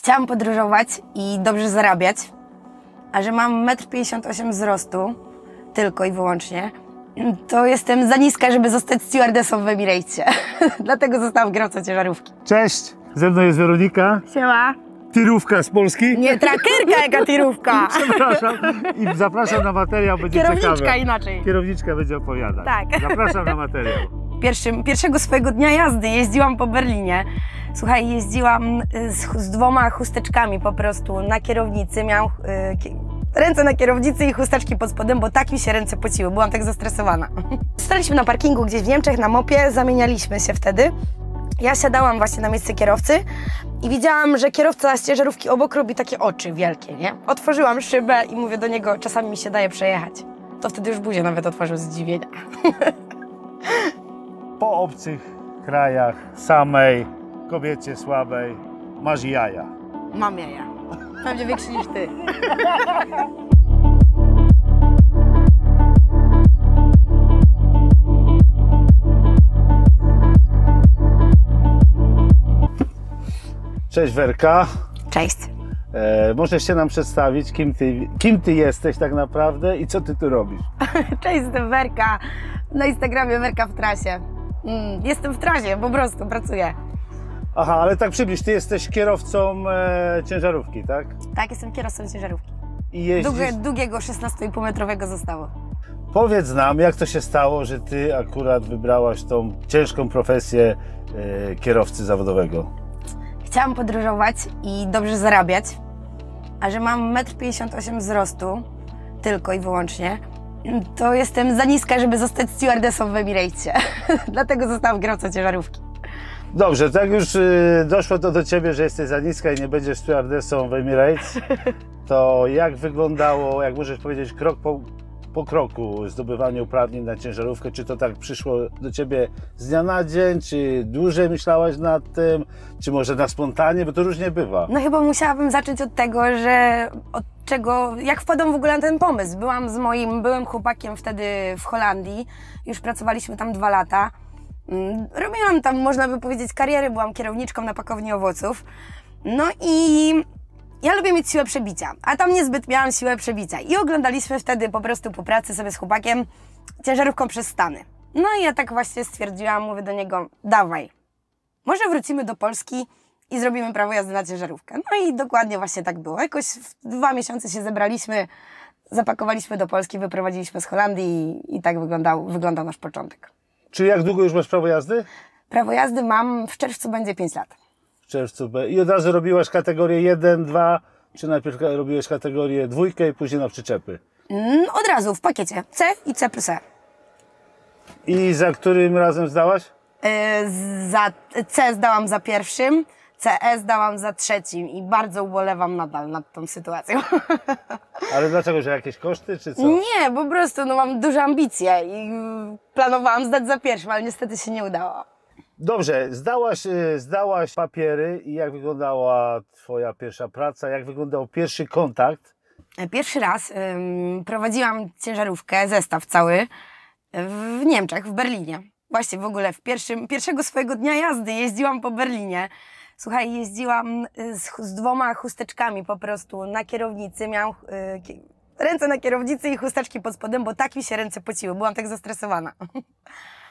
Chciałam podróżować i dobrze zarabiać, a że mam 1,58 m wzrostu, tylko i wyłącznie, to jestem za niska, żeby zostać stewardessą w Emiratesie. Dlatego zostałam kierowcą ciężarówki. Cześć, ze mną jest Weronika. Siema. Tirówka z Polski. Nie, trakerka, jaka tirówka. Przepraszam. I zapraszam na materiał, będzie Kierowniczka ciekawe. Inaczej. Kierowniczka będzie opowiadać. Tak. Zapraszam na materiał. Pierwszego swojego dnia jazdy jeździłam po Berlinie. Słuchaj, jeździłam z 2 chusteczkami po prostu na kierownicy. Miałam ręce na kierownicy i chusteczki pod spodem, bo tak mi się ręce pociły. Byłam tak zestresowana. Staliśmy na parkingu gdzieś w Niemczech na mopie, zamienialiśmy się wtedy. Ja siadałam właśnie na miejsce kierowcy i widziałam, że kierowca z ciężarówki obok robi takie oczy wielkie, nie? Otworzyłam szybę i mówię do niego, czasami mi się daje przejechać. To wtedy już buzię nawet otworzył z zdziwienia. Po obcych krajach, samej, kobiecie słabej, masz jaja. Mam jaja. Pewnie większy niż ty. Cześć Werka. Cześć. Możesz się nam przedstawić, kim ty jesteś tak naprawdę i co ty tu robisz? Cześć, jestem Werka. Na Instagramie Werka w trasie. Jestem w trasie, po prostu pracuję. Aha, ale tak przybliż, ty jesteś kierowcą ciężarówki, tak? Tak, jestem kierowcą ciężarówki. I jeździsz... Długiego 16,5-metrowego zestawu. Powiedz nam, jak to się stało, że ty akurat wybrałaś tą ciężką profesję kierowcy zawodowego? Chciałam podróżować i dobrze zarabiać, a że mam 1,58 m wzrostu, tylko i wyłącznie, to jestem za niska, żeby zostać stewardessą w Emiratesie. Dlatego zostałam kierowcą ciężarówki. Dobrze, tak już doszło to do ciebie, że jesteś za niska i nie będziesz stewardessą w Emirates, to jak wyglądało, jak możesz powiedzieć, krok po kroku zdobywanie uprawnień na ciężarówkę? Czy to tak przyszło do ciebie z dnia na dzień, czy dłużej myślałaś nad tym, czy może na spontanie, bo to różnie bywa? No chyba musiałabym zacząć od tego, że jak wpadłam w ogóle na ten pomysł. Byłam z moim byłym chłopakiem wtedy w Holandii, już pracowaliśmy tam 2 lata. Robiłam tam, można by powiedzieć, karierę, byłam kierowniczką na pakowni owoców. No i ja lubię mieć siłę przebicia, a tam niezbyt miałam siłę przebicia. I oglądaliśmy wtedy po prostu po pracy sobie z chłopakiem ciężarówką przez Stany. No i ja tak właśnie stwierdziłam, mówię do niego, dawaj, może wrócimy do Polski i zrobimy prawo jazdy na ciężarówkę. No i dokładnie właśnie tak było. Jakoś w 2 miesiące się zebraliśmy, zapakowaliśmy do Polski, wyprowadziliśmy z Holandii i tak wyglądał nasz początek. Czy jak długo już masz prawo jazdy? Prawo jazdy mam, w czerwcu będzie 5 lat. W czerwcu. I od razu robiłaś kategorię 1, 2, czy najpierw robiłeś kategorię 2 i później na przyczepy? Od razu w pakiecie C i C+E. I za którym razem zdałaś? Za C zdałam za pierwszym, CE zdałam za trzecim i bardzo ubolewam nadal nad tą sytuacją. Ale dlaczego, że jakieś koszty, czy co? Nie, po prostu no, mam duże ambicje i planowałam zdać za pierwszym, ale niestety się nie udało. Dobrze, zdałaś papiery i jak wyglądała twoja pierwsza praca, jak wyglądał pierwszy kontakt? Pierwszy raz prowadziłam ciężarówkę, zestaw cały, w Niemczech, w Berlinie. Właśnie w ogóle pierwszego swojego dnia jazdy jeździłam po Berlinie. Słuchaj, jeździłam z 2 chusteczkami po prostu na kierownicy. Miałam ręce na kierownicy i chusteczki pod spodem, bo tak mi się ręce pociły. Byłam tak zestresowana.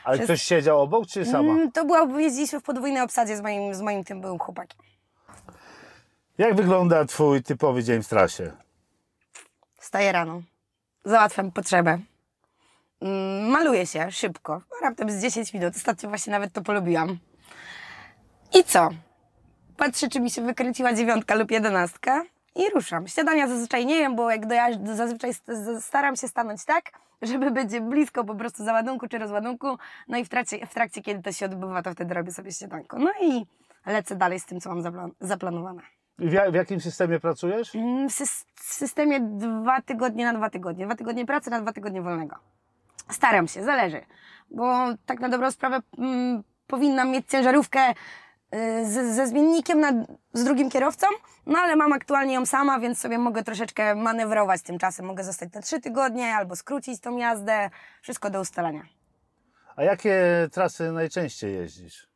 Ale ktoś siedział obok, czy sama? Jeździliśmy w podwójnej obsadzie z moim tym byłym chłopakiem. Jak wygląda twój typowy dzień w trasie? Wstaję rano, załatwiam potrzebę. Maluję się szybko, raptem z 10 minut. Ostatnio właśnie nawet to polubiłam. I co? Patrzę, czy mi się wykręciła 9 lub 11 i ruszam. Śniadania zazwyczaj nie jem, bo jak dojadę, zazwyczaj staram się stanąć tak, żeby być blisko po prostu załadunku czy rozładunku. No i w trakcie, kiedy to się odbywa, to wtedy robię sobie śniadanko. No i lecę dalej z tym, co mam zaplanowane. W jakim systemie pracujesz? W systemie 2 tygodnie na 2 tygodnie. 2 tygodnie pracy na 2 tygodnie wolnego. Staram się, zależy. Bo tak na dobrą sprawę powinnam mieć ciężarówkę ze zmiennikiem z drugim kierowcą, no ale mam aktualnie ją sama, więc sobie mogę troszeczkę manewrować tym czasem. Mogę zostać na 3 tygodnie albo skrócić tą jazdę. Wszystko do ustalenia. A jakie trasy najczęściej jeździsz?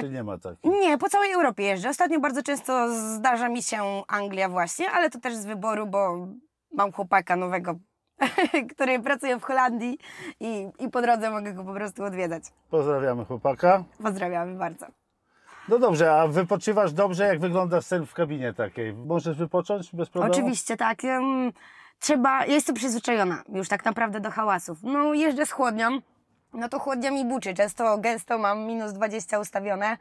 Czy nie ma takich? Nie, po całej Europie jeżdżę. Ostatnio bardzo często zdarza mi się Anglia właśnie, ale to też z wyboru, bo mam chłopaka nowego, który pracuje w Holandii i po drodze mogę go po prostu odwiedzać. Pozdrawiamy chłopaka. Pozdrawiamy bardzo. No dobrze, a wypoczywasz dobrze? Jak wygląda sen w kabinie takiej? Możesz wypocząć bez problemu? Oczywiście, tak. Ja jestem przyzwyczajona już tak naprawdę do hałasów. No jeżdżę z chłodnią, no to chłodnia mi buczy. Gęsto mam -20 ustawione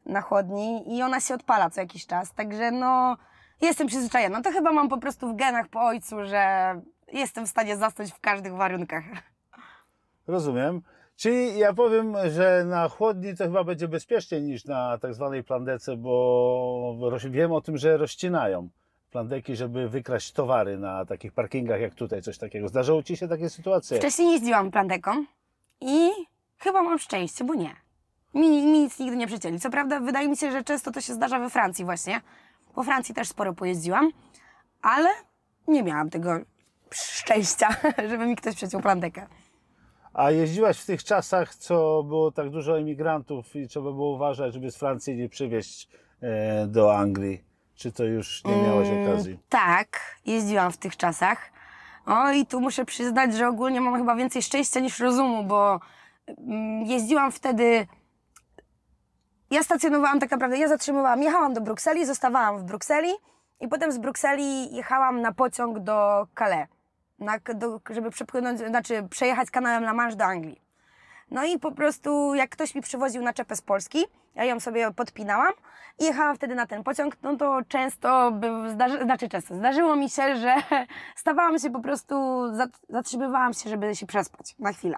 na chłodni i ona się odpala co jakiś czas. Także no jestem przyzwyczajona. To chyba mam po prostu w genach po ojcu, że jestem w stanie zasnąć w każdych warunkach. Rozumiem. Czyli ja powiem, że na chłodni to chyba będzie bezpieczniej niż na tak zwanej plandece, bo wiem o tym, że rozcinają plandeki, żeby wykraść towary na takich parkingach jak tutaj, coś takiego. Zdarzało Ci się takie sytuacje? Wcześniej jeździłam plandeką i chyba mam szczęście, bo nie. Mi nic nigdy nie przycięli. Co prawda wydaje mi się, że często to się zdarza we Francji właśnie. Po Francji też sporo pojeździłam, ale nie miałam tego szczęścia, żeby mi ktoś przeciął plandekę. A jeździłaś w tych czasach, co było tak dużo emigrantów i trzeba było uważać, żeby z Francji nie przywieźć do Anglii? Czy to już nie miałaś okazji? Tak, jeździłam w tych czasach. O i tu muszę przyznać, że ogólnie mam chyba więcej szczęścia niż rozumu, bo jeździłam wtedy... Ja stacjonowałam tak naprawdę, jechałam do Brukseli, zostawałam w Brukseli i potem z Brukseli jechałam na pociąg do Calais, żeby przejechać kanałem La Manche do Anglii. No i po prostu jak ktoś mi przywoził naczepę z Polski, ja ją sobie podpinałam i jechałam wtedy na ten pociąg, no to zdarzyło mi się, że stawałam się po prostu, zatrzymywałam się, żeby się przespać na chwilę.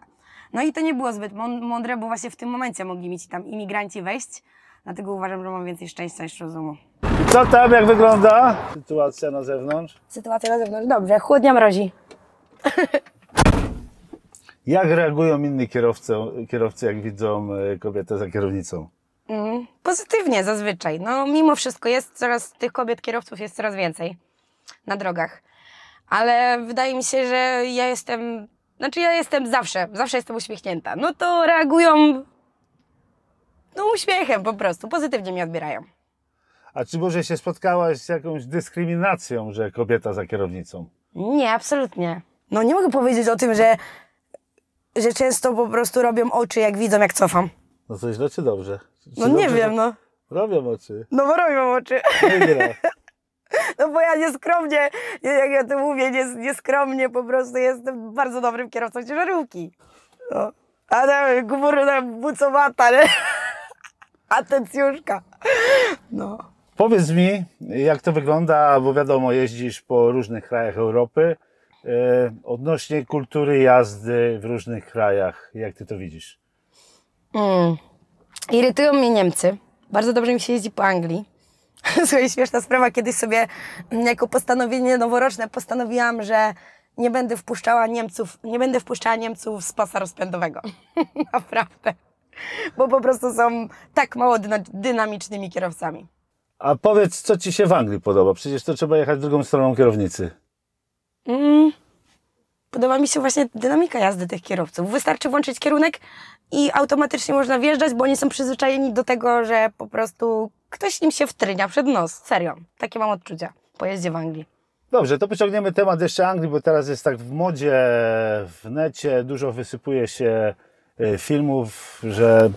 No i to nie było zbyt mądre, bo właśnie w tym momencie mogli mi ci tam imigranci wejść, dlatego uważam, że mam więcej szczęścia niż rozumu. Co tam, jak wygląda sytuacja na zewnątrz? Sytuacja na zewnątrz, dobrze, chłodnia mrozi. Jak reagują inni kierowcy, jak widzą kobietę za kierownicą? Pozytywnie zazwyczaj. No mimo wszystko tych kobiet kierowców jest coraz więcej na drogach. Ale wydaje mi się, że ja jestem zawsze jestem uśmiechnięta. No to reagują uśmiechem po prostu, pozytywnie mnie odbierają. A czy może się spotkałaś z jakąś dyskryminacją, że kobieta za kierownicą? Nie, absolutnie. No nie mogę powiedzieć o tym, że często po prostu robią oczy, jak widzą, jak cofam. No to źle czy dobrze? No nie wiem, no. Robią oczy. No bo robią oczy. Wygra. No bo ja nieskromnie, jak ja to mówię, nieskromnie po prostu jestem bardzo dobrym kierowcą ciężarówki. No. A tam górna bucowata, nie? Atencjuszka. No. Powiedz mi, jak to wygląda, bo wiadomo, jeździsz po różnych krajach Europy, odnośnie kultury jazdy w różnych krajach, jak ty to widzisz? Irytują mnie Niemcy. Bardzo dobrze mi się jeździ po Anglii. Słuchaj, śmieszna sprawa, kiedyś sobie jako postanowienie noworoczne postanowiłam, że nie będę wpuszczała Niemców z pasa rozpędowego. Naprawdę. Bo po prostu są tak mało dynamicznymi kierowcami. A powiedz, co ci się w Anglii podoba? Przecież to trzeba jechać drugą stroną kierownicy. Podoba mi się właśnie dynamika jazdy tych kierowców. Wystarczy włączyć kierunek i automatycznie można wjeżdżać, bo oni są przyzwyczajeni do tego, że po prostu ktoś im się wtrynia przed nos. Serio. Takie mam odczucia po jeździe w Anglii. Dobrze, to pociągniemy temat jeszcze Anglii, bo teraz jest tak w modzie, w necie, dużo wysypuje się filmów, że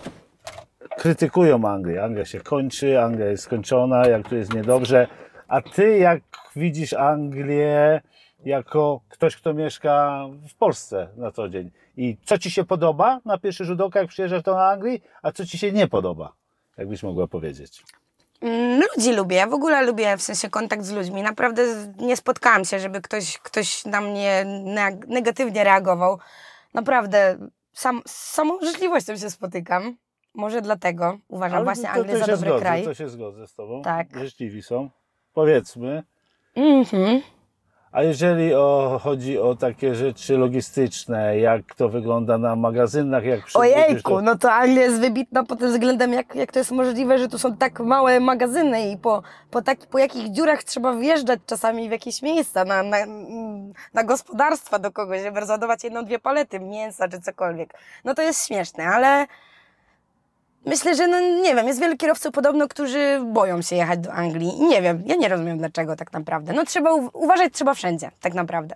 krytykują Anglię. Anglia się kończy, Anglia jest skończona, jak tu jest niedobrze. A ty jak widzisz Anglię jako ktoś, kto mieszka w Polsce na co dzień? I co ci się podoba na pierwszy rzut oka, jak przyjeżdżasz do Anglii, a co ci się nie podoba? Jakbyś mogła powiedzieć. Ludzi lubię, ja w ogóle lubię w sensie kontakt z ludźmi. Naprawdę nie spotkałam się, żeby ktoś na mnie negatywnie reagował. Naprawdę, z samą życzliwością się spotykam. Może dlatego uważam właśnie Anglię za dobry kraj. To się zgodzę z tobą. Tak. Życzliwi są. Powiedzmy. A jeżeli chodzi o takie rzeczy logistyczne, jak to wygląda na magazynach, jak Ojejku, no to Anglia jest wybitna pod tym względem, jak to jest możliwe, że tu są tak małe magazyny i po jakich dziurach trzeba wjeżdżać czasami w jakieś miejsca, na gospodarstwa do kogoś, żeby rozładować 1-2 palety mięsa czy cokolwiek. No to jest śmieszne, ale Myślę, że no nie wiem, jest wielu kierowców podobno, którzy boją się jechać do Anglii. Nie wiem, ja nie rozumiem dlaczego tak naprawdę. No trzeba uważać trzeba wszędzie, tak naprawdę.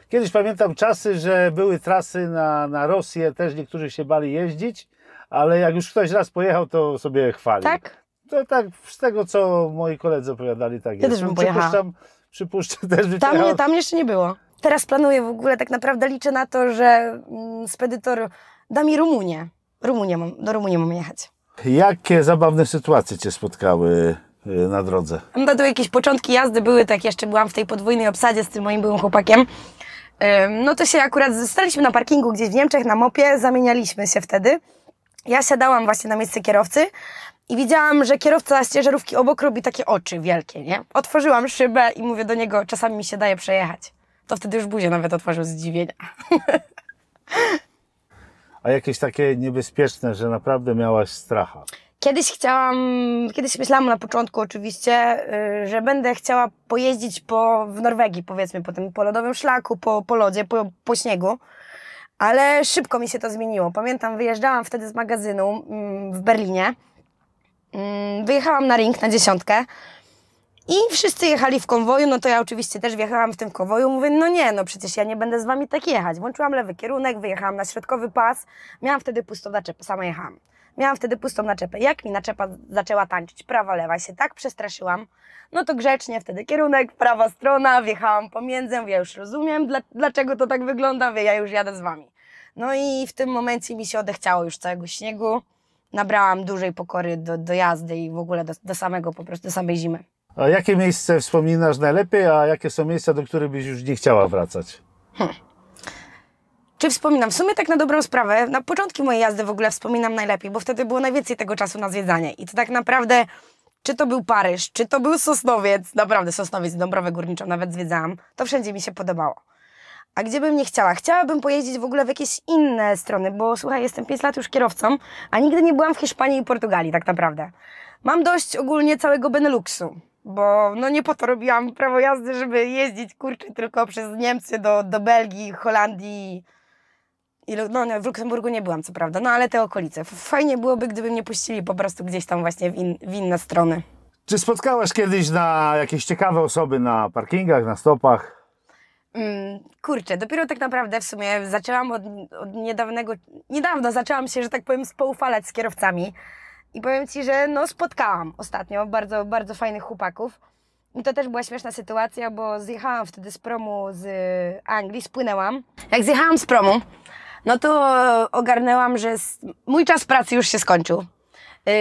Kiedyś pamiętam czasy, że były trasy na Rosję, też niektórzy się bali jeździć, ale jak już ktoś raz pojechał, to sobie chwalił. Tak? To tak, z tego co moi koledzy opowiadali, tak Ja jest. też bym pojechała. Przypuszczam też, że Tam jeszcze nie było. Teraz planuję w ogóle, tak naprawdę liczę na to, że spedytor da mi Rumunię. Do Rumunii mam jechać. Jakie zabawne sytuacje Cię spotkały na drodze? No to jakieś początki jazdy były, tak jeszcze byłam w tej podwójnej obsadzie z tym moim byłym chłopakiem. No to się akurat staliśmy na parkingu gdzieś w Niemczech na mopie, zamienialiśmy się wtedy. Ja siadałam właśnie na miejsce kierowcy i widziałam, że kierowca z ciężarówki obok robi takie oczy wielkie, nie? Otworzyłam szybę i mówię do niego, czasami mi się daje przejechać. To wtedy już buzię nawet otworzył z zdziwienia. A jakieś takie niebezpieczne, że naprawdę miałaś stracha? Kiedyś myślałam na początku oczywiście, że będę chciała pojeździć w Norwegii, powiedzmy, po tym lodowym szlaku, po lodzie, po śniegu, ale szybko mi się to zmieniło. Pamiętam, wyjeżdżałam wtedy z magazynu w Berlinie, wyjechałam na ring na 10 i wszyscy jechali w konwoju, no to ja oczywiście też wjechałam w tym konwoju, mówię, no nie, no przecież ja nie będę z wami tak jechać. Włączyłam lewy kierunek, wyjechałam na środkowy pas, miałam wtedy pustą naczepę, sama jechałam. Miałam wtedy pustą naczepę. Jak mi naczepa zaczęła tańczyć, prawa, lewa, się tak przestraszyłam, no to grzecznie wtedy kierunek, prawa strona, wjechałam pomiędzy, ja już rozumiem, dlaczego to tak wygląda, ja już jadę z wami. No i w tym momencie mi się odechciało już całego śniegu, nabrałam dużej pokory do jazdy i w ogóle do samego, po prostu do samej zimy. A jakie miejsce wspominasz najlepiej, a jakie są miejsca, do których byś już nie chciała wracać? Czy wspominam? W sumie tak na dobrą sprawę, na początki mojej jazdy w ogóle wspominam najlepiej, bo wtedy było najwięcej tego czasu na zwiedzanie. I to tak naprawdę, czy to był Paryż, czy to był Sosnowiec, naprawdę Sosnowiec, Dąbrowę Górniczą nawet zwiedzałam, to wszędzie mi się podobało. A gdzie bym nie chciała? Chciałabym pojeździć w ogóle w jakieś inne strony, bo słuchaj, jestem 5 lat już kierowcą, a nigdy nie byłam w Hiszpanii i Portugalii tak naprawdę. Mam dość ogólnie całego Beneluxu, bo no nie po to robiłam prawo jazdy, żeby jeździć, kurczę, tylko przez Niemcy do Belgii, Holandii. No nie, w Luksemburgu nie byłam, co prawda, no ale te okolice. Fajnie byłoby, gdyby mnie puścili po prostu gdzieś tam właśnie w inne strony. Czy spotkałaś kiedyś jakieś ciekawe osoby na parkingach, na stopach? Kurczę, dopiero tak naprawdę w sumie zaczęłam od niedawno zaczęłam się, że tak powiem, spoufalać z kierowcami. I powiem Ci, że no spotkałam ostatnio bardzo, bardzo fajnych chłopaków. I to też była śmieszna sytuacja, bo zjechałam wtedy z promu z Anglii, spłynęłam. Jak zjechałam z promu, no to ogarnęłam, że mój czas pracy już się skończył.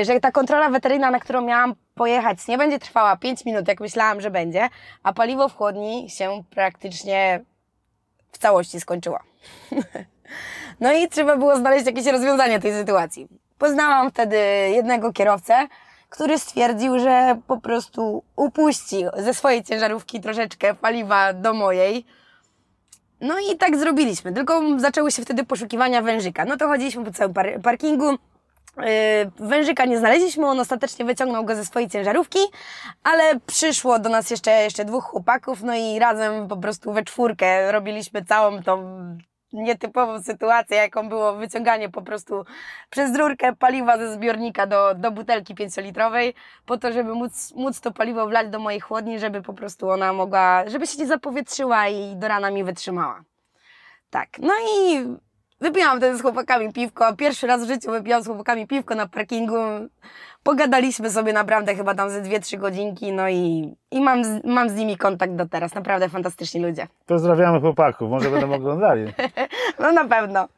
Że ta kontrola weteryna, na którą miałam pojechać, nie będzie trwała 5 minut, jak myślałam, że będzie, a paliwo w chłodni się praktycznie w całości skończyło. No i trzeba było znaleźć jakieś rozwiązanie tej sytuacji. Poznałam wtedy jednego kierowcę, który stwierdził, że po prostu upuści ze swojej ciężarówki troszeczkę paliwa do mojej. No i tak zrobiliśmy, tylko zaczęły się wtedy poszukiwania wężyka. No to chodziliśmy po całym parkingu, wężyka nie znaleźliśmy, on ostatecznie wyciągnął go ze swojej ciężarówki, ale przyszło do nas jeszcze 2 chłopaków, no i razem po prostu we 4 robiliśmy całą tą nietypową sytuację, jaką było wyciąganie po prostu przez rurkę paliwa ze zbiornika do butelki 5-litrowej, po to, żeby móc to paliwo wlać do mojej chłodni, żeby po prostu ona mogła, żeby się nie zapowietrzyła i do rana mi wytrzymała. Tak, no i wypiłam wtedy z chłopakami piwko, pierwszy raz w życiu wypiłam z chłopakami piwko na parkingu, pogadaliśmy sobie naprawdę chyba tam ze 2-3 godzinki, no i mam z nimi kontakt do teraz, naprawdę fantastyczni ludzie. Pozdrawiamy chłopaków, może będą oglądali. No na pewno.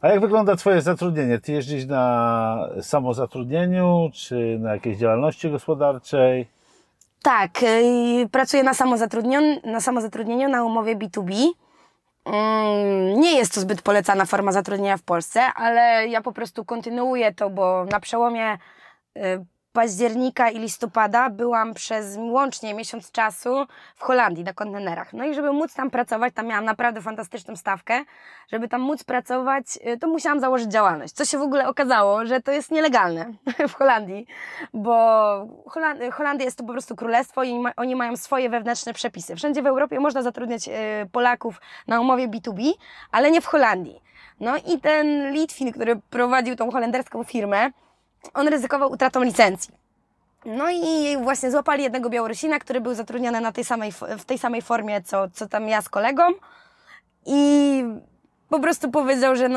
A jak wygląda Twoje zatrudnienie? Ty jeździsz na samozatrudnieniu, czy na jakiejś działalności gospodarczej? Tak, pracuję na samozatrudnieniu na umowie B2B. Nie jest to zbyt polecana forma zatrudnienia w Polsce, ale ja po prostu kontynuuję to, bo na przełomie października i listopada byłam przez łącznie miesiąc czasu w Holandii na kontenerach. No i żeby móc tam pracować, tam miałam naprawdę fantastyczną stawkę, żeby tam móc pracować, to musiałam założyć działalność. Co się w ogóle okazało, że to jest nielegalne w Holandii, bo Holandia jest to po prostu królestwo i oni mają swoje wewnętrzne przepisy. Wszędzie w Europie można zatrudniać Polaków na umowie B2B, ale nie w Holandii. No i ten Litwin, który prowadził tą holenderską firmę, on ryzykował utratą licencji. No i właśnie złapali jednego Białorusina, który był zatrudniony w tej samej formie, co tam ja z kolegą. I po prostu powiedział, że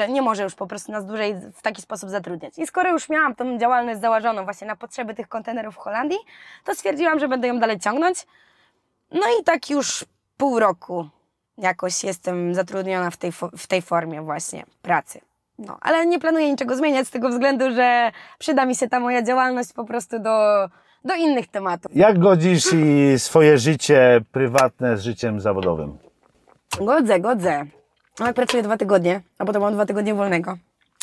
nie może już po prostu nas dłużej w taki sposób zatrudniać. I skoro już miałam tą działalność założoną właśnie na potrzeby tych kontenerów w Holandii, to stwierdziłam, że będę ją dalej ciągnąć. No i tak już pół roku jakoś jestem zatrudniona w tej formie właśnie pracy. No, ale nie planuję niczego zmieniać z tego względu, że przyda mi się ta moja działalność po prostu do innych tematów. Jak godzisz swoje życie prywatne z życiem zawodowym? Godzę. No, pracuję 2 tygodnie, a potem mam 2 tygodnie wolnego.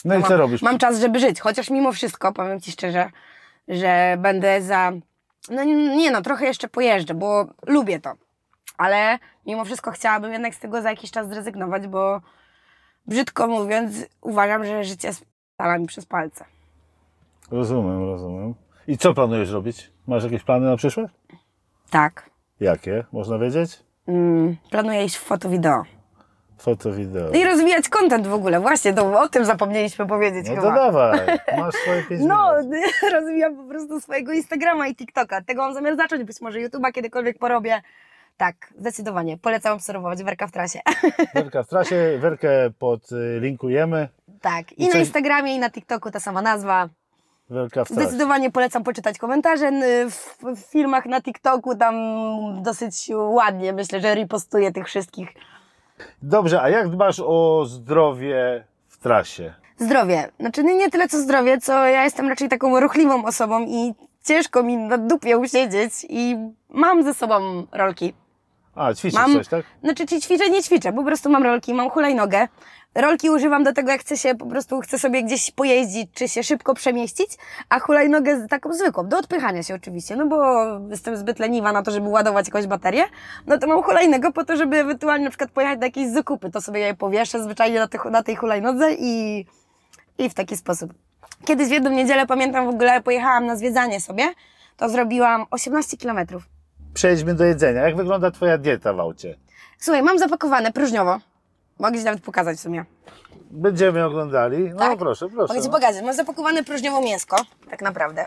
No i co robisz? Mam czas, żeby żyć, chociaż mimo wszystko, powiem Ci szczerze, że będę trochę jeszcze pojeżdżę, bo lubię to. Ale mimo wszystko chciałabym jednak z tego za jakiś czas zrezygnować, bo brzydko mówiąc, uważam, że życie spala mi przez palce. Rozumiem. I co planujesz robić? Masz jakieś plany na przyszłość? Tak. Jakie? Można wiedzieć? Planuję iść w foto-wideo. Foto-wideo. I rozwijać content w ogóle. Właśnie, o tym zapomnieliśmy powiedzieć No chyba. to dawaj, masz swoje 5 minut. Rozwijam po prostu swojego Instagrama i TikToka. Tego mam zamiar zacząć, być może YouTube'a kiedykolwiek porobię. Tak, zdecydowanie. Polecam obserwować Werka w trasie. Werka w trasie, Werkę podlinkujemy. Tak, i na Instagramie, i na TikToku ta sama nazwa. Werka w trasie. Zdecydowanie polecam poczytać komentarze w filmach na TikToku, tam dosyć ładnie, myślę, że repostuję tych wszystkich. Dobrze, a jak dbasz o zdrowie w trasie? Zdrowie. Znaczy nie tyle co zdrowie, co ja jestem raczej taką ruchliwą osobą i ciężko mi na dupie usiedzieć i mam ze sobą rolki. A, ćwiczysz coś, tak? Znaczy nie ćwiczę, po prostu mam rolki, mam hulajnogę. Rolki używam do tego, jak chcę sobie gdzieś pojeździć, czy się szybko przemieścić, a hulajnogę taką zwykłą, do odpychania się oczywiście, no bo jestem zbyt leniwa na to, żeby ładować jakąś baterię, no to mam hulajnogę po to, żeby ewentualnie na przykład pojechać na jakieś zakupy, to sobie je powieszę zwyczajnie na tej hulajnodze i w taki sposób. Kiedyś w jedną niedzielę, pamiętam w ogóle, pojechałam na zwiedzanie sobie, to zrobiłam 18 kilometrów. Przejdźmy do jedzenia. Jak wygląda Twoja dieta w aucie? Słuchaj, mam zapakowane próżniowo. Mogę Ci nawet pokazać w sumie. Będziemy oglądali. No Tak? proszę. Mogę Ci pokazać. Mam zapakowane próżniowo mięsko. Tak naprawdę.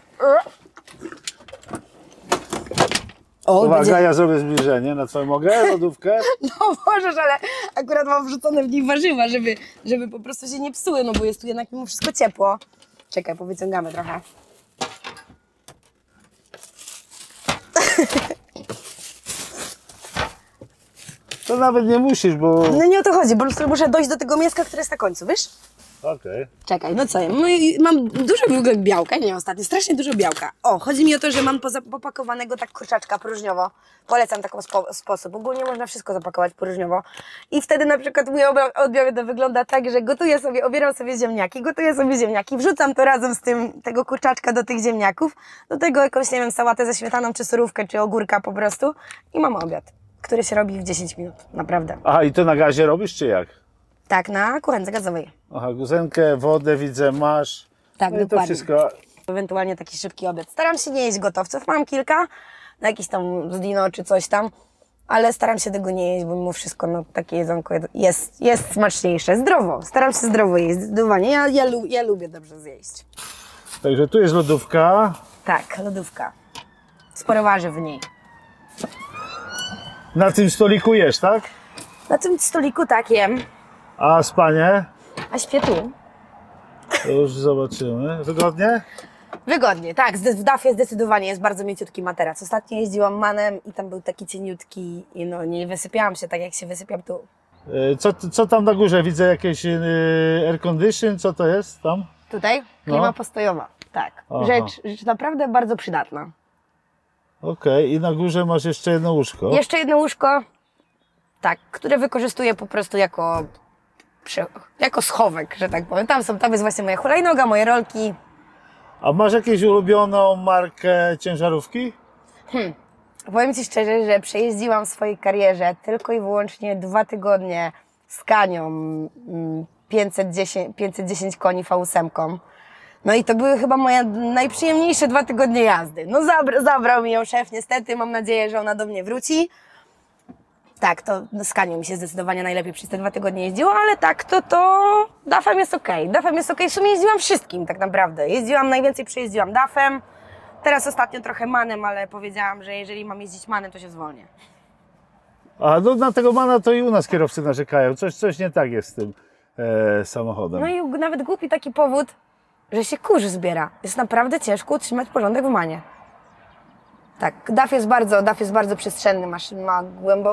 Uwaga, ja zrobię zbliżenie na Twoją mogę, lodówkę. No możesz, ale akurat mam wrzucone w niej warzywa, żeby po prostu się nie psuły, no bo jest tu jednak mimo wszystko ciepło. Czekaj, powyciągamy trochę. To nawet nie musisz, bo... No nie o to chodzi, po prostu muszę dojść do tego mięska, które jest na końcu, wiesz? Okej. Czekaj, no co ja? No i mam dużo w ogóle białka, nie ostatnio, strasznie dużo białka. O, chodzi mi o to, że mam popakowanego tak kurczaczka próżniowo. Polecam taki sposób. Ogólnie można wszystko zapakować próżniowo. I wtedy na przykład mój obiad wygląda tak, że obieram sobie ziemniaki, wrzucam to razem z tego kurczaczka do tych ziemniaków, do tego jakąś, nie wiem, sałatę ze śmietaną, czy surówkę, czy ogórka po prostu i mam obiad, który się robi w 10 minut, naprawdę. Aha, i to na gazie robisz, czy jak? Tak, na kuchence gazowej. Aha, guzenkę, wodę widzę, masz. Tak, no i dokładnie. to wszystko. Ewentualnie taki szybki obiad. Staram się nie jeść gotowców, mam kilka, na jakiś tam z Dino czy coś tam, ale staram się tego nie jeść, bo mimo wszystko no, takie jedzonko jest smaczniejsze. Zdrowo, staram się zdrowo jeść, zdecydowanie. Ja lubię dobrze zjeść. Także tu jest lodówka. Tak, lodówka. Sporo warzyw w niej. Na tym stoliku jesz, tak? Na tym stoliku tak jem, A spanie? a śpię tu. To już zobaczymy. Wygodnie? Wygodnie, tak. W DAF-ie zdecydowanie jest bardzo mięciutki materac. Ostatnio jeździłam manem i tam był taki cieniutki i no nie wysypiałam się tak, jak się wysypiam tu. Co tam na górze? Widzę jakieś air condition, co to jest tam? Tutaj? Klima postojowa. Tak. Rzecz naprawdę bardzo przydatna. Okej, i na górze masz jeszcze jedno łóżko. Jeszcze jedno łóżko, tak, które wykorzystuję po prostu jako schowek, że tak powiem. Tam jest właśnie moja hulajnoga, moje rolki. A masz jakąś ulubioną markę ciężarówki? Powiem Ci szczerze, że przejeździłam w swojej karierze tylko i wyłącznie 2 tygodnie z Kanią 510 koni V8. No i to były chyba moje najprzyjemniejsze 2 tygodnie jazdy. No zabrał mi ją szef niestety, mam nadzieję, że ona do mnie wróci. Tak, to z Kanią mi się zdecydowanie najlepiej przez te 2 tygodnie jeździło, ale tak, to DAF-em jest okej. DAF-em jest okej. W sumie jeździłam wszystkim tak naprawdę. Najwięcej przejeździłam DAF-em. Teraz ostatnio trochę MAN-em, ale powiedziałam, że jeżeli mam jeździć MAN-em, to się zwolnię. A no, na tego MAN-a to i u nas kierowcy narzekają. Coś nie tak jest z tym samochodem. No i nawet głupi taki powód, że się kurz zbiera. Jest naprawdę ciężko utrzymać porządek w MAN-ie. Tak, DAF jest bardzo przestrzenny, ma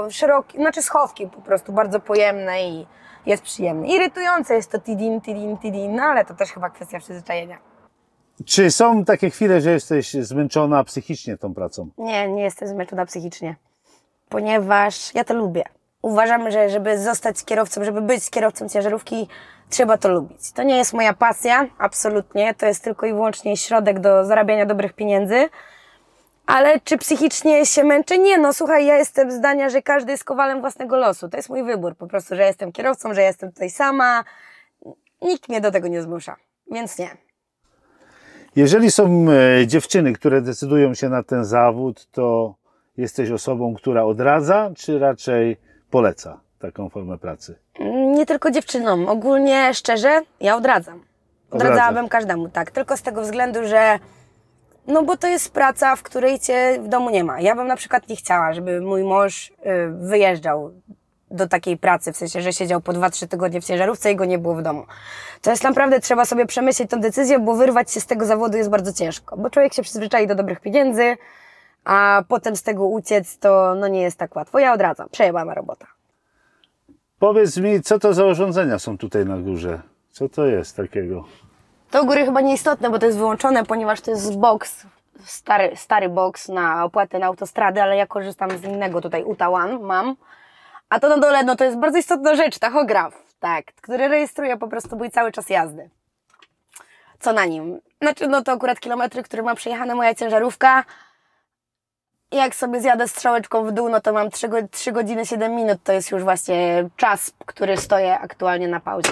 szerokie, znaczy schowki po prostu bardzo pojemne i jest przyjemny. Irytujące jest to tidin, no ale to też chyba kwestia przyzwyczajenia. Czy są takie chwile, że jesteś zmęczona psychicznie tą pracą? Nie jestem zmęczona psychicznie, ponieważ ja to lubię. Uważam, że żeby zostać kierowcą, żeby być kierowcą ciężarówki, trzeba to lubić. To nie jest moja pasja, absolutnie, to jest tylko i wyłącznie środek do zarabiania dobrych pieniędzy. Ale czy psychicznie się męczę? Nie, no słuchaj, ja jestem zdania, że każdy jest kowalem własnego losu. To jest mój wybór po prostu, że jestem kierowcą, że jestem tutaj sama. Nikt mnie do tego nie zmusza, więc nie. Jeżeli są dziewczyny, które decydują się na ten zawód, to jesteś osobą, która odradza, czy raczej poleca taką formę pracy? Nie tylko dziewczynom. Ogólnie, szczerze, ja odradzam. Odradzałabym każdemu, tak. Tylko z tego względu, że no bo to jest praca, w której cię w domu nie ma. Ja bym na przykład nie chciała, żeby mój mąż wyjeżdżał do takiej pracy, w sensie, że siedział po 2-3 tygodnie w ciężarówce i go nie było w domu. To jest naprawdę, trzeba sobie przemyśleć tę decyzję, bo wyrwać się z tego zawodu jest bardzo ciężko, bo człowiek się przyzwyczai do dobrych pieniędzy, a potem z tego uciec to no nie jest tak łatwo. Ja odradzam, przejebana robota. Powiedz mi, co to za urządzenia są tutaj na górze? Co to jest takiego? To u góry chyba nieistotne, bo to jest wyłączone, ponieważ to jest box, stary box na opłatę na autostrady, ale ja korzystam z innego tutaj UTA One mam. A to na dole, no to jest bardzo istotna rzecz, tachograf, tak, który rejestruje po prostu mój cały czas jazdy. Co na nim? Znaczy, no to akurat kilometry, które ma przejechane moja ciężarówka. Jak sobie zjadę strzałeczką w dół, no to mam 3 godziny 7 minut, to jest już właśnie czas, który stoję aktualnie na pauzie.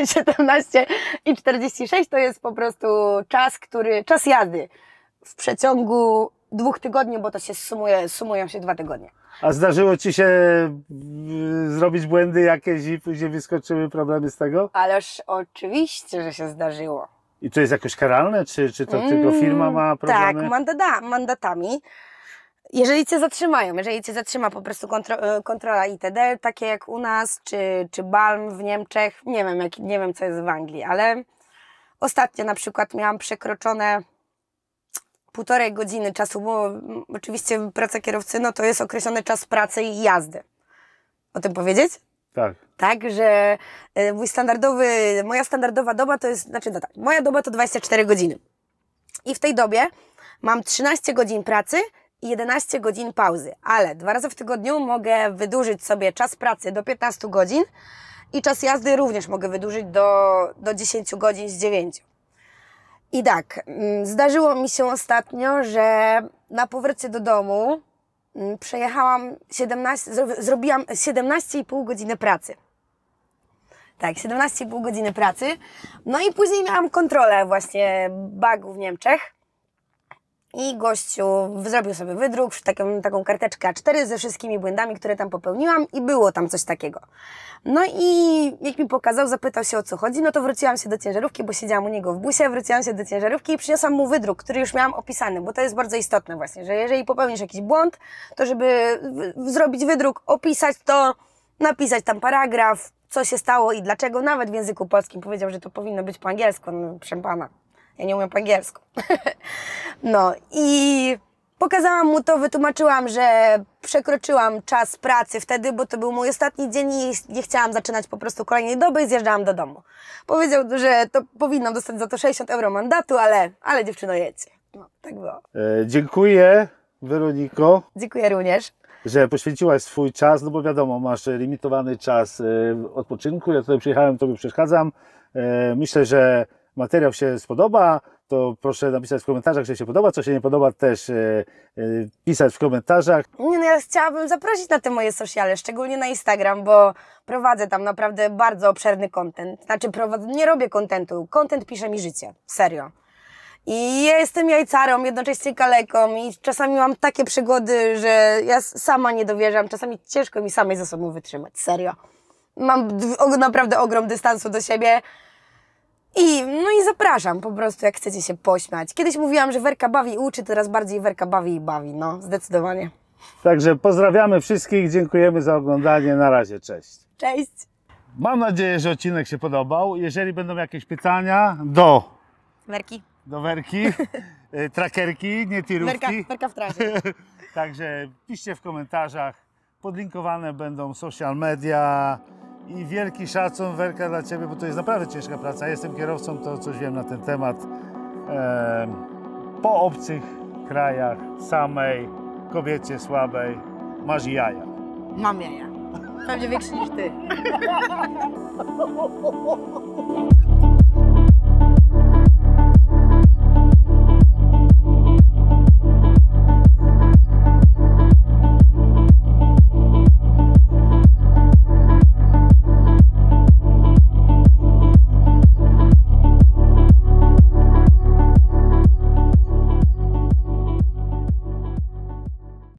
17 i 46 to jest po prostu czas jazdy w przeciągu 2 tygodni, bo to się sumują się 2 tygodnie. A zdarzyło Ci się zrobić błędy jakieś i później wyskoczyły problemy z tego? Ależ oczywiście, że się zdarzyło. I to jest jakoś karalne, czy to tylko firma ma problemy? Tak, mandatami. Jeżeli cię zatrzyma po prostu kontrola ITD, takie jak u nas, czy BALM w Niemczech, nie wiem co jest w Anglii, ale ostatnio na przykład miałam przekroczone 1,5 godziny czasu, bo oczywiście praca kierowcy, no to jest określony czas pracy i jazdy. O tym powiedzieć? Tak. Tak, że moja standardowa doba to jest, moja doba to 24 godziny. I w tej dobie mam 13 godzin pracy i 11 godzin pauzy, ale 2 razy w tygodniu mogę wydłużyć sobie czas pracy do 15 godzin i czas jazdy również mogę wydłużyć do 10 godzin z 9. I tak, zdarzyło mi się ostatnio, że na powrocie do domu zrobiłam 17,5 godziny pracy. Tak, 17,5 godziny pracy. No i później miałam kontrolę właśnie bagu w Niemczech. I gościu zrobił sobie wydruk, taką karteczkę A4 ze wszystkimi błędami, które tam popełniłam i było tam coś takiego. No i jak mi pokazał, zapytał się o co chodzi, no to wróciłam się do ciężarówki, bo siedziałam u niego w busie, wróciłam się do ciężarówki i przyniosłam mu wydruk, który już miałam opisany, bo to jest bardzo istotne właśnie, że jeżeli popełnisz jakiś błąd, to żeby zrobić wydruk, opisać to, napisać tam paragraf, co się stało i dlaczego, nawet w języku polskim powiedział, że to powinno być po angielsku, no proszę pana. Ja nie umiem po angielsku. No i pokazałam mu to, wytłumaczyłam, że przekroczyłam czas pracy wtedy, bo to był mój ostatni dzień i nie chciałam zaczynać po prostu kolejnej doby i zjeżdżałam do domu. Powiedział, że to powinnam dostać za to 60 euro mandatu, ale dziewczyno jedźcie. No, tak było. Dziękuję, Weroniko. Dziękuję również. Że poświęciłaś swój czas, no bo wiadomo, masz limitowany czas odpoczynku. Ja tutaj przyjechałem, tobie przeszkadzam. Myślę, że materiał się spodoba, to proszę napisać w komentarzach, że się podoba, co się nie podoba też pisać w komentarzach. Nie, no ja chciałabym zaprosić na te moje sociale, szczególnie na Instagram, bo prowadzę tam naprawdę bardzo obszerny content. Znaczy nie robię contentu, content pisze mi życie, serio. I ja jestem jajcarą, jednocześnie kaleką i czasami mam takie przygody, że ja sama nie dowierzam, czasami ciężko mi samej ze sobą wytrzymać, serio. Mam naprawdę ogrom dystansu do siebie no i zapraszam po prostu, jak chcecie się pośmiać. Kiedyś mówiłam, że Werka bawi i uczy, teraz bardziej Werka bawi i bawi, no zdecydowanie. Także pozdrawiamy wszystkich, dziękujemy za oglądanie, na razie, cześć. Cześć! Mam nadzieję, że odcinek się podobał. Jeżeli będą jakieś pytania do Werki, trackerki, nie tirówki. Werka w trasie. Także piszcie w komentarzach, podlinkowane będą social media i wielki szacun, Werka, dla Ciebie, bo to jest naprawdę ciężka praca. Jestem kierowcą, to coś wiem na ten temat. Po obcych krajach, samej, kobiecie słabej, masz jaja. Mam jaja. Pewnie większy niż ty.